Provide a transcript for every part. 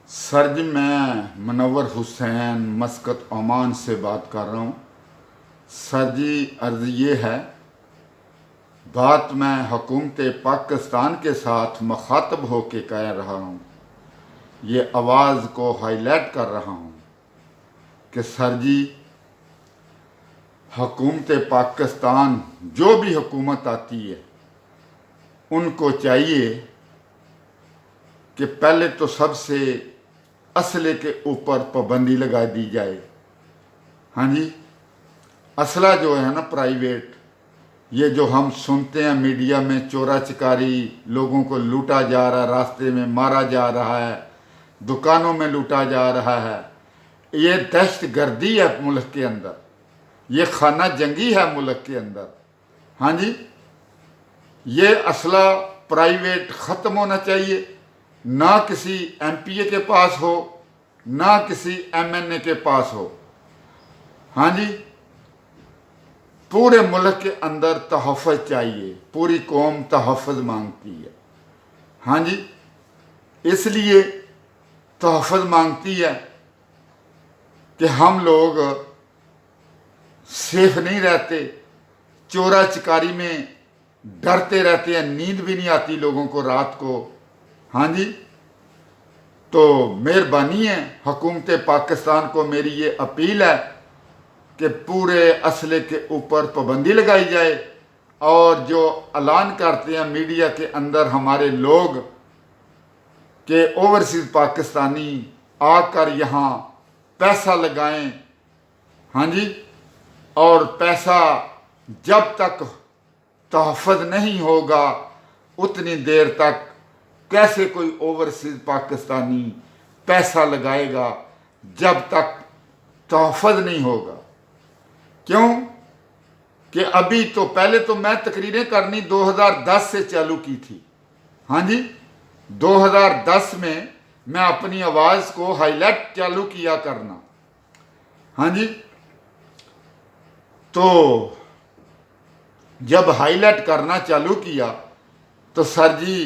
سر جی میں منور حسین Muscat Oman سے بات کر رہا ہوں۔ سر جی عرض یہ ہے، بات میں حکومت پاکستان کے ساتھ مخاطب ہو کے کہہ رہا ہوں، یہ آواز کو ہائی لائٹ کر رہا ہوں کہ سر جی حکومت پاکستان جو بھی حکومت آتی ہے ان کو چاہیے کہ پہلے تو سب سے اسلحے کے اوپر پابندی لگا دی جائے۔ ہاں جی، اسلحہ جو ہے نا پرائیویٹ، یہ جو ہم سنتے ہیں میڈیا میں، چورا چکاری، لوگوں کو لوٹا جا رہا ہے، راستے میں مارا جا رہا ہے، دکانوں میں لوٹا جا رہا ہے، یہ دہشت گردی ہے ملک کے اندر، یہ خانہ جنگی ہے ملک کے اندر۔ ہاں جی، یہ اسلحہ پرائیویٹ ختم ہونا چاہیے، نہ کسی ایم پی اے کے پاس ہو، نہ کسی ایم این اے کے پاس ہو۔ ہاں جی، پورے ملک کے اندر تحفظ چاہیے، پوری قوم تحفظ مانگتی ہے۔ ہاں جی، اس لیے تحفظ مانگتی ہے کہ ہم لوگ سیف نہیں رہتے، چورا چکاری میں ڈرتے رہتے ہیں، نیند بھی نہیں آتی لوگوں کو رات کو۔ ہاں جی، تو مہربانی ہے، حکومت پاکستان کو میری یہ اپیل ہے کہ پورے اسلحے کے اوپر پابندی لگائی جائے، اور جو اعلان کرتے ہیں میڈیا کے اندر ہمارے لوگ کہ اوورسیز پاکستانی آ کر یہاں پیسہ لگائیں، ہاں جی، اور پیسہ جب تک تحفظ نہیں ہوگا اتنی دیر تک کیسے کوئی اوورسیز پاکستانی پیسہ لگائے گا جب تک تحفظ نہیں ہوگا؟ کیوں کہ ابھی تو پہلے تو میں تقریریں کرنی 2010 سے چالو کی تھی۔ ہاں جی، 2010 میں میں اپنی آواز کو ہائی لائٹ چالو کیا کرنا۔ ہاں جی، تو جب ہائی لائٹ کرنا چالو کیا تو سر جی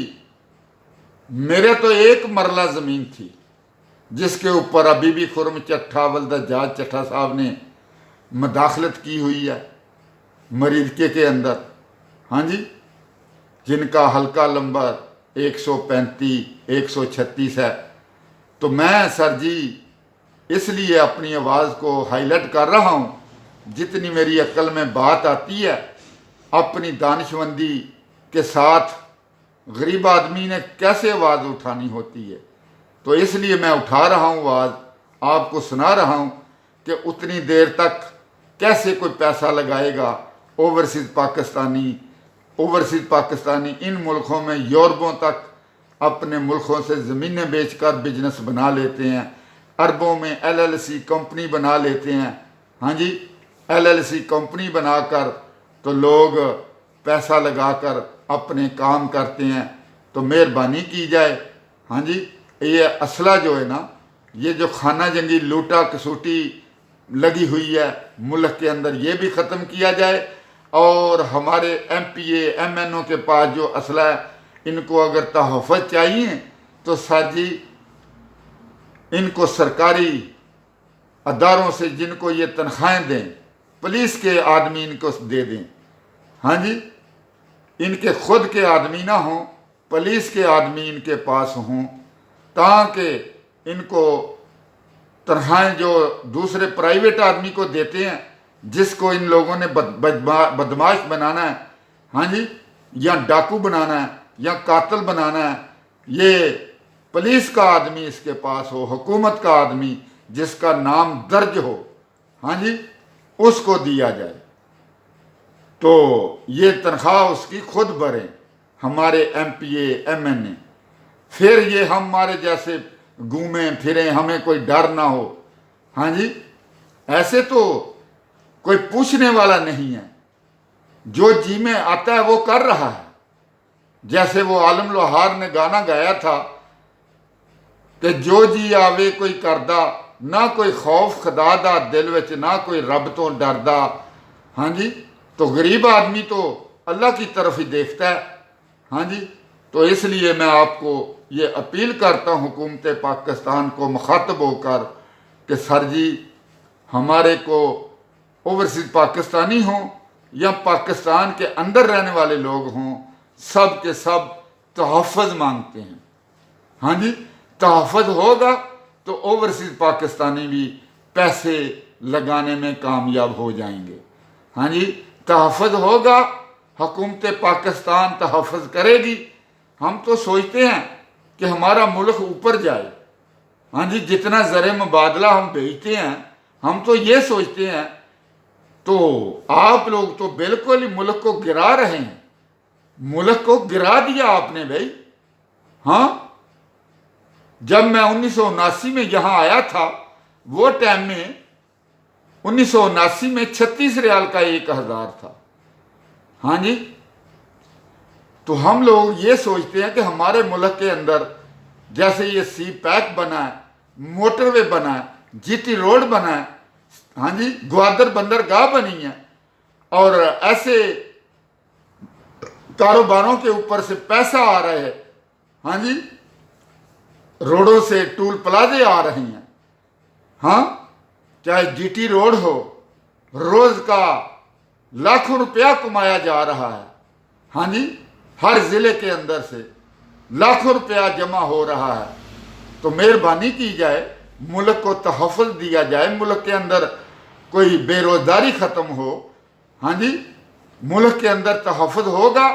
میرے تو ایک مرلہ زمین تھی جس کے اوپر ابھی بھی خرم چٹھا ولدہ جاج چٹھا صاحب نے مداخلت کی ہوئی ہے مریرکے کے اندر۔ ہاں جی، جن کا حلقہ نمبر 135 136 ہے۔ تو میں سر جی اس لیے اپنی آواز کو ہائی لائٹ کر رہا ہوں، جتنی میری عقل میں بات آتی ہے اپنی دانشمندی کے ساتھ غریب آدمی نے کیسے آواز اٹھانی ہوتی ہے، تو اس لیے میں اٹھا رہا ہوں آواز، آپ کو سنا رہا ہوں کہ اتنی دیر تک کیسے کوئی پیسہ لگائے گا اوورسیز پاکستانی ان ملکوں میں یورپوں تک اپنے ملکوں سے زمینیں بیچ کر بزنس بنا لیتے ہیں، اربوں میں ایل ایل سی کمپنی بنا لیتے ہیں۔ ہاں جی، ایل ایل سی کمپنی بنا کر تو لوگ پیسہ لگا کر اپنے کام کرتے ہیں۔ تو مہربانی کی جائے، ہاں جی، یہ اسلحہ جو ہے نا، یہ جو خانہ جنگی لوٹا کسوٹی لگی ہوئی ہے ملک کے اندر، یہ بھی ختم کیا جائے، اور ہمارے M P A M N O کے پاس جو اسلحہ ہے ان کو اگر تحفظ چاہیے تو سر جی ان کو سرکاری اداروں سے جن کو یہ تنخواہیں دیں، پولیس کے آدمی ان کو دے دیں۔ ہاں جی، ان کے خود کے آدمی نہ ہوں، پولیس کے آدمی ان کے پاس ہوں، تاکہ ان کو تنخواہیں جو دوسرے پرائیویٹ آدمی کو دیتے ہیں، جس کو ان لوگوں نے بدماش بنانا ہے، ہاں جی، یا ڈاکو بنانا ہے یا قاتل بنانا ہے، یہ پولیس کا آدمی اس کے پاس ہو، حکومت کا آدمی جس کا نام درج ہو، ہاں جی، اس کو دیا جائے، تو یہ تنخواہ اس کی خود بھریں ہمارے M P A M N A, پھر یہ ہمارے جیسے گھومیں پھریں، ہمیں کوئی ڈر نہ ہو۔ ہاں جی، ایسے تو کوئی پوچھنے والا نہیں ہے، جو جی میں آتا ہے وہ کر رہا ہے، جیسے وہ عالم لوہار نے گانا گایا تھا کہ جو جی آوے کوئی کردہ، نہ کوئی خوف خدا دا دل وچ، نہ کوئی رب تو ڈردا۔ ہاں جی، تو غریب آدمی تو اللہ کی طرف ہی دیکھتا ہے۔ ہاں جی، تو اس لیے میں آپ کو یہ اپیل کرتا ہوں حکومت پاکستان کو مخاطب ہو کر کہ سر جی ہمارے کو اوورسیز پاکستانی ہوں یا پاکستان کے اندر رہنے والے لوگ ہوں، سب کے سب تحفظ مانگتے ہیں۔ ہاں جی، تحفظ ہوگا تو اوورسیز پاکستانی بھی پیسے لگانے میں کامیاب ہو جائیں گے۔ ہاں جی، تحفظ ہوگا، حکومت پاکستان تحفظ کرے گی۔ ہم تو سوچتے ہیں کہ ہمارا ملک اوپر جائے۔ ہاں جی، جتنا زر مبادلہ ہم بھیجتے ہیں ہم تو یہ سوچتے ہیں، تو آپ لوگ تو بالکل ہی ملک کو گرا رہے ہیں۔ ملک کو گرا دیا آپ نے بھائی۔ ہاں، جب میں 1979 میں یہاں آیا تھا، وہ ٹائم میں 1979 میں 36 ریال کا 1000 تھا۔ ہاں جی، تو ہم لوگ یہ سوچتے ہیں کہ ہمارے ملک کے اندر جیسے یہ سی پیک بنا ہے، موٹر وے بنا ہے، جی ٹی روڈ بنا ہے، ہاں جی، گوادر بندرگاہ بنی ہے، اور ایسے کاروباروں کے اوپر سے پیسہ آ رہا ہے۔ ہاں جی، روڈوں سے ٹول پلازے آ رہے ہیں۔ ہاں، چاہے جی ٹی روڈ ہو، روز کا لاکھوں روپیہ کمایا جا رہا ہے۔ ہاں جی، ہر ضلع کے اندر سے لاکھوں روپیہ جمع ہو رہا ہے۔ تو مہربانی کی جائے، ملک کو تحفظ دیا جائے، ملک کے اندر کوئی بے روزگاری ختم ہو۔ ہاں جی، ملک کے اندر تحفظ ہوگا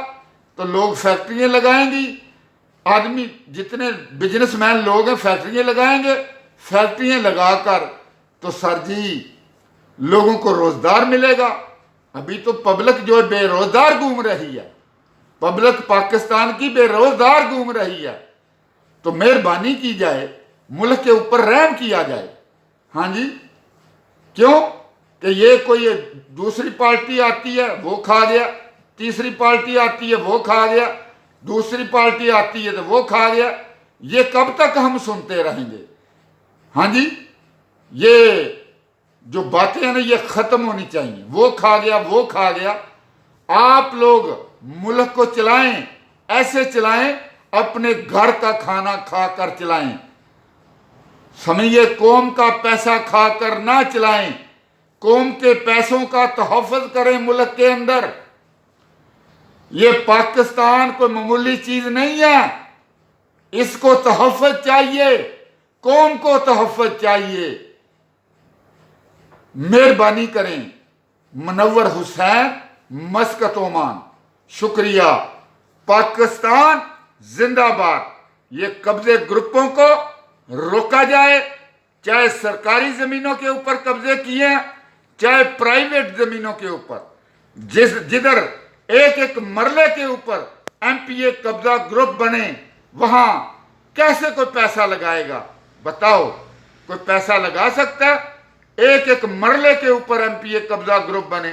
تو لوگ فیکٹریاں لگائیں گی، آدمی جتنے بزنس مین لوگ ہیں فیکٹریاں لگائیں گے، فیکٹریاں لگا کر تو سر جی لوگوں کو روزگار ملے گا۔ ابھی تو پبلک جو بے روزگار گھوم رہی ہے، پبلک پاکستان کی بے روزگار گھوم رہی ہے۔ تو مہربانی کی جائے، ملک کے اوپر رحم کیا جائے۔ ہاں جی، کیوں کہ یہ کوئی دوسری پارٹی آتی ہے وہ کھا گیا، تیسری پارٹی آتی ہے وہ کھا گیا، دوسری پارٹی آتی ہے تو وہ کھا گیا۔ یہ کب تک ہم سنتے رہیں گے؟ ہاں جی، یہ جو باتیں ہیں نا یہ ختم ہونی چاہیے۔ وہ کھا گیا، وہ کھا گیا۔ آپ لوگ ملک کو چلائیں، ایسے چلائیں اپنے گھر کا کھانا کھا کر چلائیں۔ سمجھیے، قوم کا پیسہ کھا کر نہ چلائیں، قوم کے پیسوں کا تحفظ کریں ملک کے اندر۔ یہ پاکستان کوئی معمولی چیز نہیں ہے، اس کو تحفظ چاہیے، قوم کو تحفظ چاہیے۔ مہربانی کریں۔ منور حسین، مسقط عمان۔ شکریہ۔ پاکستان زندہ باد۔ یہ قبضے گروپوں کو روکا جائے، چاہے سرکاری زمینوں کے اوپر قبضے کیے ہیں، چاہے پرائیویٹ زمینوں کے اوپر، جدھر ایک ایک مرلے کے اوپر ایم پی اے قبضہ گروپ بنے، وہاں کیسے کوئی پیسہ لگائے گا؟ بتاؤ، کوئی پیسہ لگا سکتا ہے؟ ایک ایک مرلے کے اوپر ایم پی اے قبضہ گروپ بنے۔